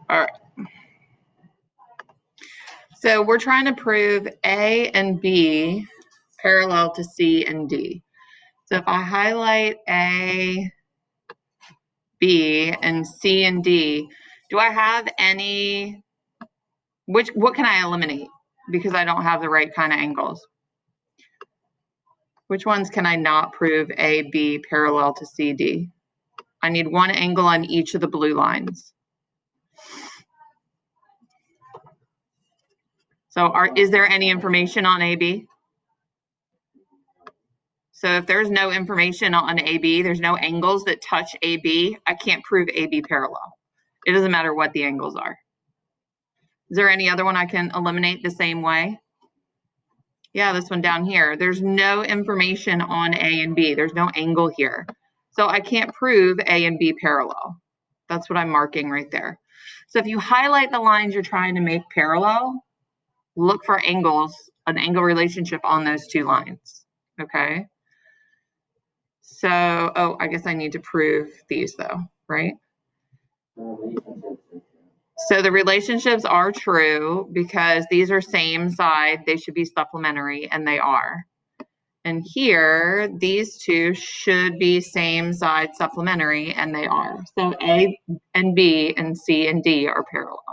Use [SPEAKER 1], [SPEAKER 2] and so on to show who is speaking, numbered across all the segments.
[SPEAKER 1] All right. So we're trying to prove A and B parallel to C and D. So if I highlight A, B, and C and D, do I have any, what can I eliminate? Because I don't have the right kind of angles. Which ones can I not prove A, B parallel to C, D? I need one angle on each of the blue lines. So is there any information on AB? So if there's no information on AB, there's no angles that touch AB, I can't prove AB parallel. It doesn't matter what the angles are. Is there any other one I can eliminate the same way? Yeah, this one down here. There's no information on A and B. There's no angle here. So I can't prove A and B parallel. That's what I'm marking right there. So if you highlight the lines you're trying to make parallel, look for angles, an angle relationship on those two lines, okay? So, oh, I guess I need to prove these though, right? So the relationships are true because these are same side, they should be supplementary, and they are. And here, these two should be same side supplementary, and they are. So A and B and C and D are parallel.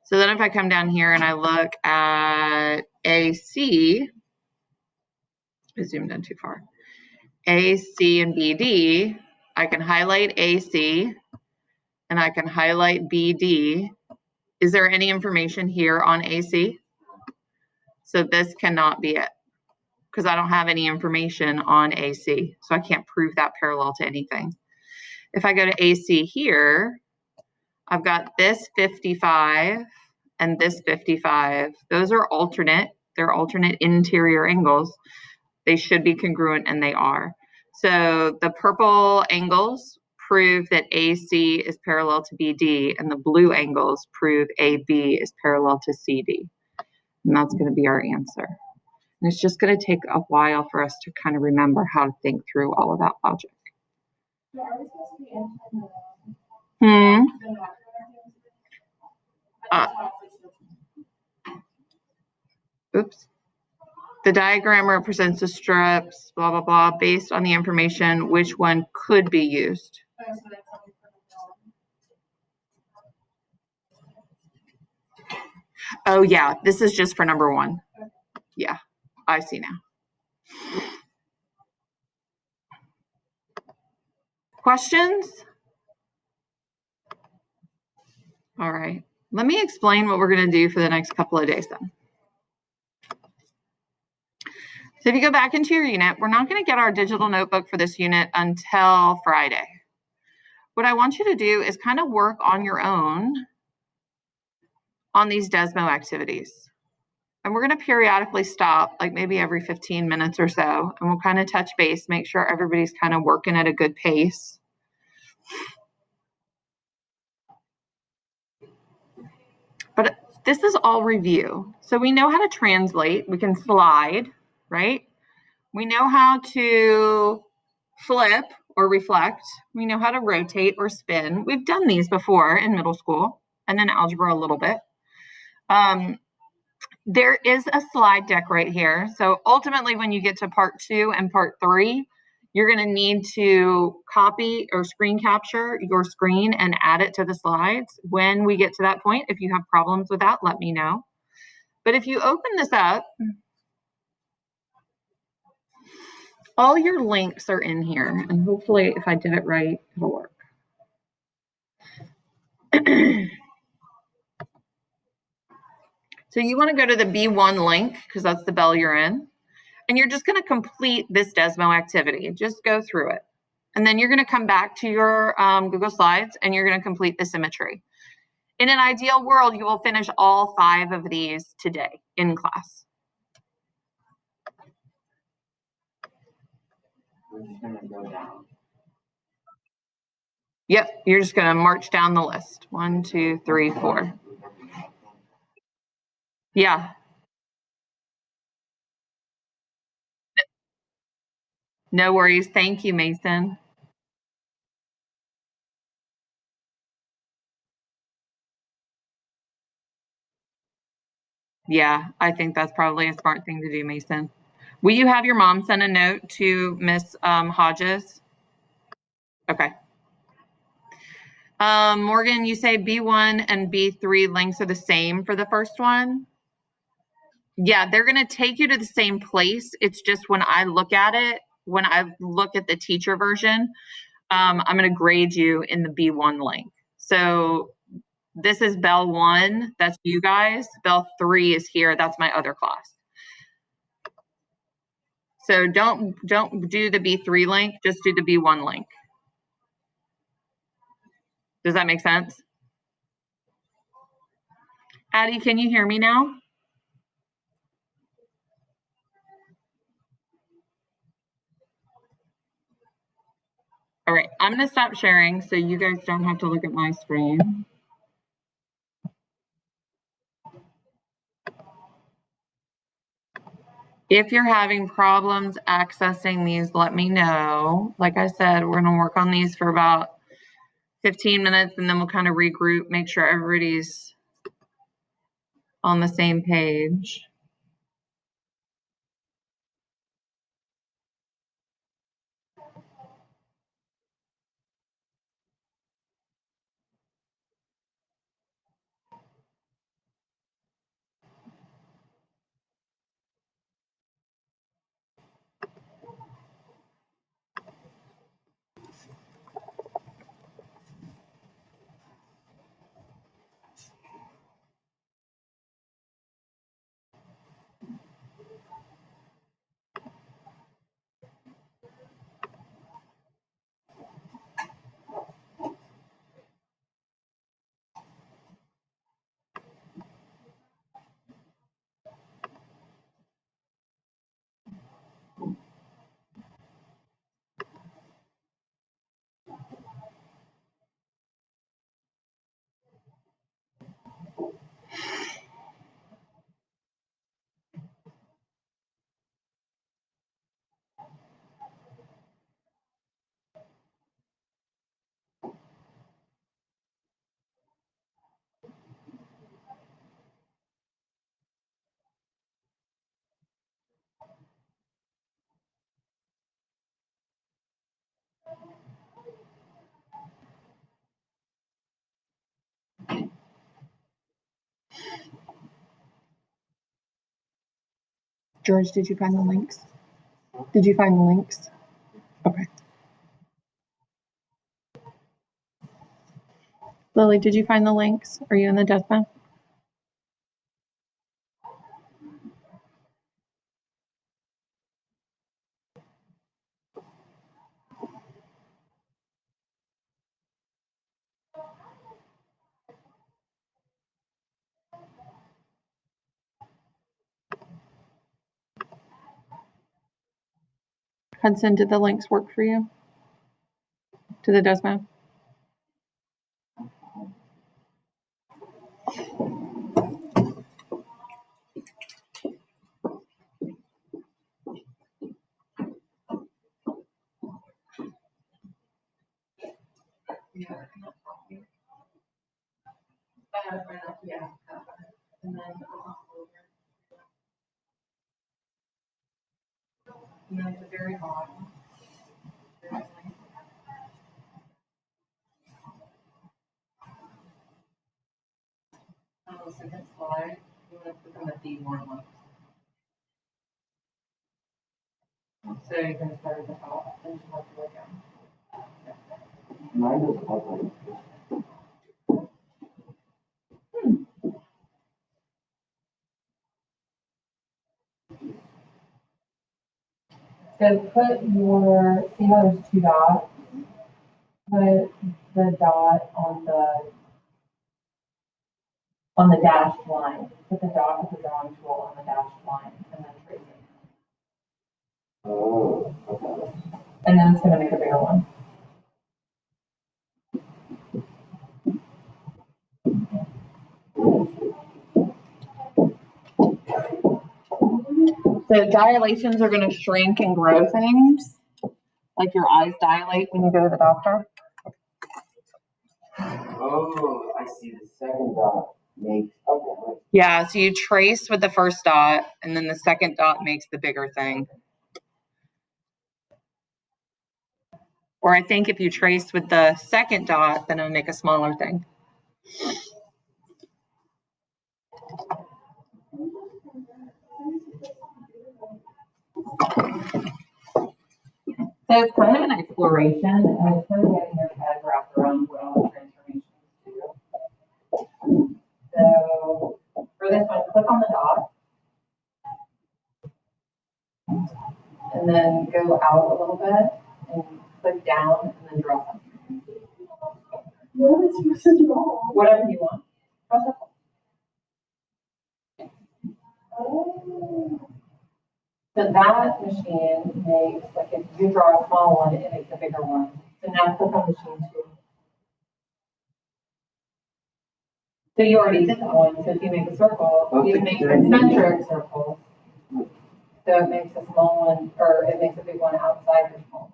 [SPEAKER 1] So then if I come down here and I look at AC, I zoomed in too far. AC and BD, I can highlight AC and I can highlight BD. Is there any information here on AC? So this cannot be it because I don't have any information on AC. So I can't prove that parallel to anything. If I go to AC here, I've got this 55 and this 55. Those are alternate. They're alternate interior angles. They should be congruent, and they are. So the purple angles prove that AC is parallel to BD, and the blue angles prove AB is parallel to CD. And that's going to be our answer. And it's just going to take a while for us to kind of remember how to think through all of that logic. Oops. The diagram represents the strips, blah, blah, blah, based on the information, which one could be used. Oh, yeah, this is just for number one. Yeah, I see now. Questions? All right, let me explain what we're going to do for the next couple of days then. So if you go back into your unit, we're not going to get our digital notebook for this unit until Friday. What I want you to do is kind of work on your own on these Desmo activities. And we're going to periodically stop, like maybe every 15 minutes or so, and we'll kind of touch base, make sure everybody's kind of working at a good pace. But this is all review. So we know how to translate. We can slide, right? We know how to flip or reflect. We know how to rotate or spin. We've done these before in middle school and in algebra a little bit. There is a slide deck right here. So ultimately, when you get to part 2 and part 3, you're going to need to copy or screen capture your screen and add it to the slides. When we get to that point, if you have problems with that, let me know. But if you open this up, all your links are in here. And hopefully, if I did it right, it'll work. So you want to go to the B1 link because that's the bell you're in. And you're just going to complete this Desmo activity. Just go through it. And then you're going to come back to your Google Slides and you're going to complete the symmetry. In an ideal world, you will finish all 5 of these today in class. We're just going to go down. Yep, you're just going to march down the list. 1, 2, 3, 4. Yeah. No worries. Thank you, Mason. Yeah, I think that's probably a smart thing to do, Mason. Will you have your mom send a note to Miss Hodges? Okay. Morgan, you say B1 and B3 links are the same for the first one? Yeah, they're going to take you to the same place. It's just when I look at it, when I look at the teacher version, I'm going to grade you in the B1 link. So this is Bell 1. That's you guys. Bell 3 is here. That's my other class. So don't do the B3 link. Just do the B1 link. Does that make sense? Addie, can you hear me now? All right, I'm going to stop sharing so you guys don't have to look at my screen. If you're having problems accessing these, let me know. Like I said, we're going to work on these for about 15 minutes and then we'll kind of regroup, make sure everybody's on the same page. George, did you find the links? Did you find the links? Okay. Lily, did you find the links? Are you in the DESPA? Hudson, did the links work for you? To the DESPA? And then at the very bottom, on the second slide, you want to put them at D1 link. So you can start at the top and just work your way down. Mine is public. So put your, see how there's two dots? Put the dot on the dashed line. Put the dot with the drawing tool on the dashed line and then trace it. Oh, okay. And then it's going to make a bigger one. So dilations are going to shrink and grow things, like your eyes dilate when you go to the doctor.
[SPEAKER 2] Oh, I see the second dot. makes, okay.
[SPEAKER 1] Yeah, so you trace with the first dot, and then the second dot makes the bigger thing. Or I think if you trace with the second dot, then it'll make a smaller thing. So it's kind of an exploration, and it's kind of getting your head wrapped around what all the transformations do. So for this one, click on the dot, and then go out a little bit, and click down, and then draw something.
[SPEAKER 2] What is you said wrong?
[SPEAKER 1] Whatever you want. Draw something.
[SPEAKER 2] Oh.
[SPEAKER 1] So that machine makes, like if you draw a small one, it makes a bigger one. So now click on machine 2. So you already did that one, so if you make a circle, you make a concentric circle. So it makes a small one, or it makes a big one outside your small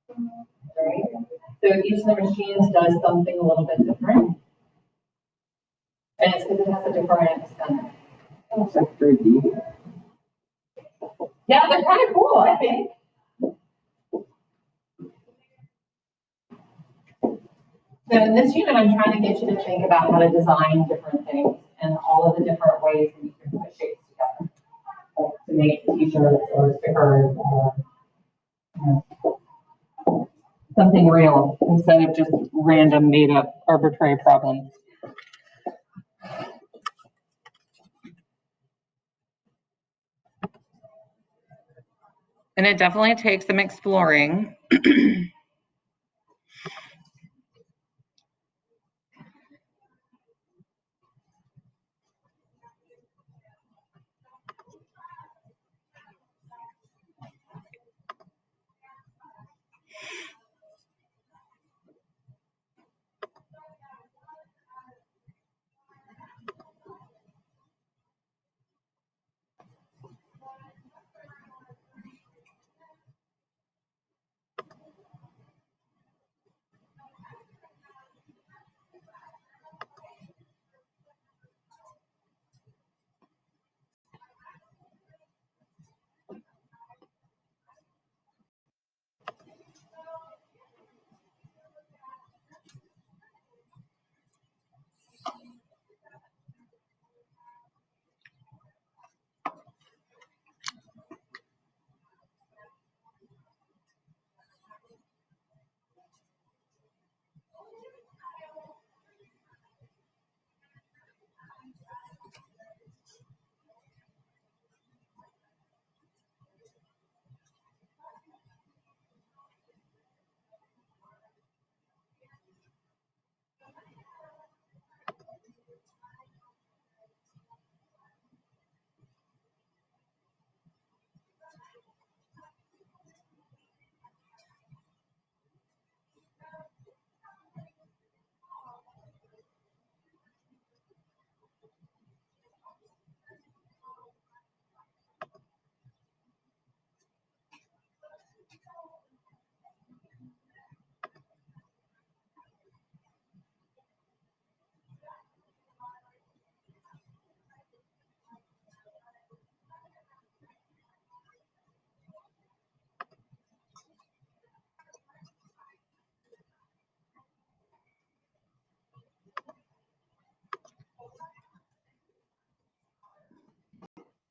[SPEAKER 1] one. Right? So each of the machines does something a little bit different. And it's because it has a different center.
[SPEAKER 2] It's like 3D.
[SPEAKER 1] Yeah, they're kind of cool, I think. So in this unit, I'm trying to get you to think about how to design different things and all of the different ways that you can put shapes together. Like to make t-shirts or stickers or something real instead of just random made up arbitrary problems. And it definitely takes some exploring.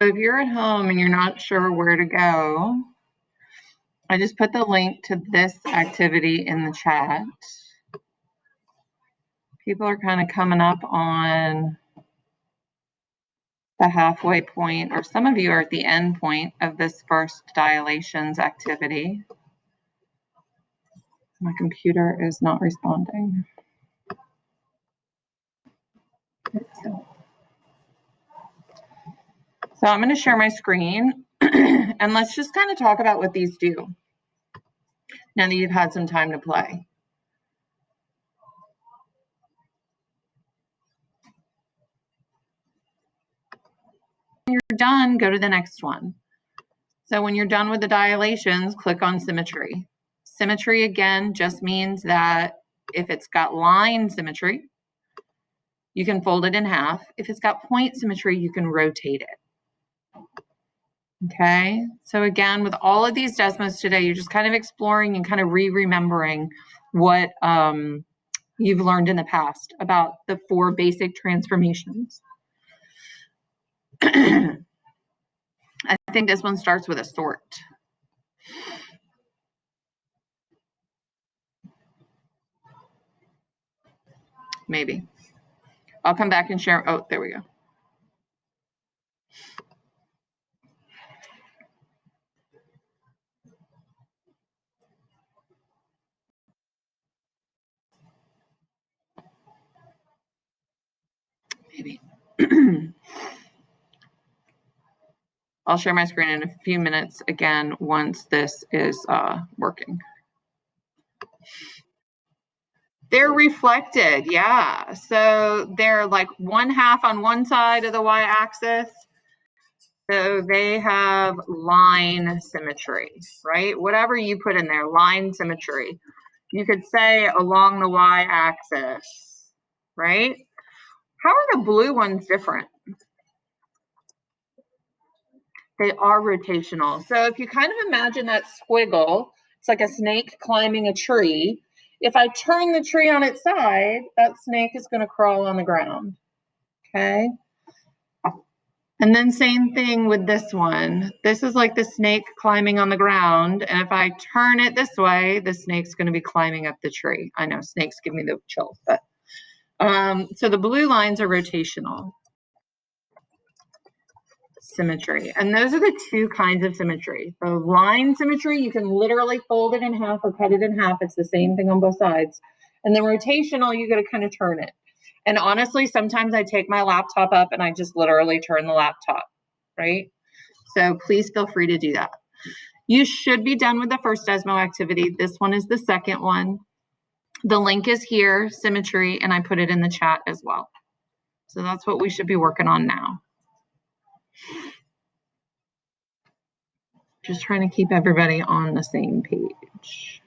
[SPEAKER 1] So if you're at home and you're not sure where to go, I just put the link to this activity in the chat. People are kind of coming up on the halfway point, or some of you are at the end point of this first dilations activity. My computer is not responding. So I'm going to share my screen and let's just kind of talk about what these do now that you've had some time to play. When you're done, go to the next one. So when you're done with the dilations, click on symmetry. Symmetry, again, just means that if it's got line symmetry, you can fold it in half. If it's got point symmetry, you can rotate it. Okay, so again, with all of these Desmos today, you're just kind of exploring and kind of remembering what you've learned in the past about the 4 basic transformations. I think this one starts with a sort. Maybe. I'll come back and share. Oh, there we go. Maybe. I'll share my screen in a few minutes again once this is working. They're reflected, yeah. So they're like 1/2 on one side of the y-axis. So they have line symmetry, right? Whatever you put in there, line symmetry. You could say along the y-axis, right? How are the blue ones different? They are rotational. So if you kind of imagine that squiggle, it's like a snake climbing a tree. If I turn the tree on its side, that snake is going to crawl on the ground. Okay. And then same thing with this one. This is like the snake climbing on the ground. And if I turn it this way, the snake's going to be climbing up the tree. I know snakes give me the chills, but so the blue lines are rotational symmetry. And those are the 2 kinds of symmetry. The line symmetry, you can literally fold it in half or cut it in half. It's the same thing on both sides. And the rotational, you got to kind of turn it. And honestly, sometimes I take my laptop up and I just literally turn the laptop, right? So please feel free to do that. You should be done with the first Desmo activity. This one is the second one. The link is here, symmetry, and I put it in the chat as well. So that's what we should be working on now. Just trying to keep everybody on the same page.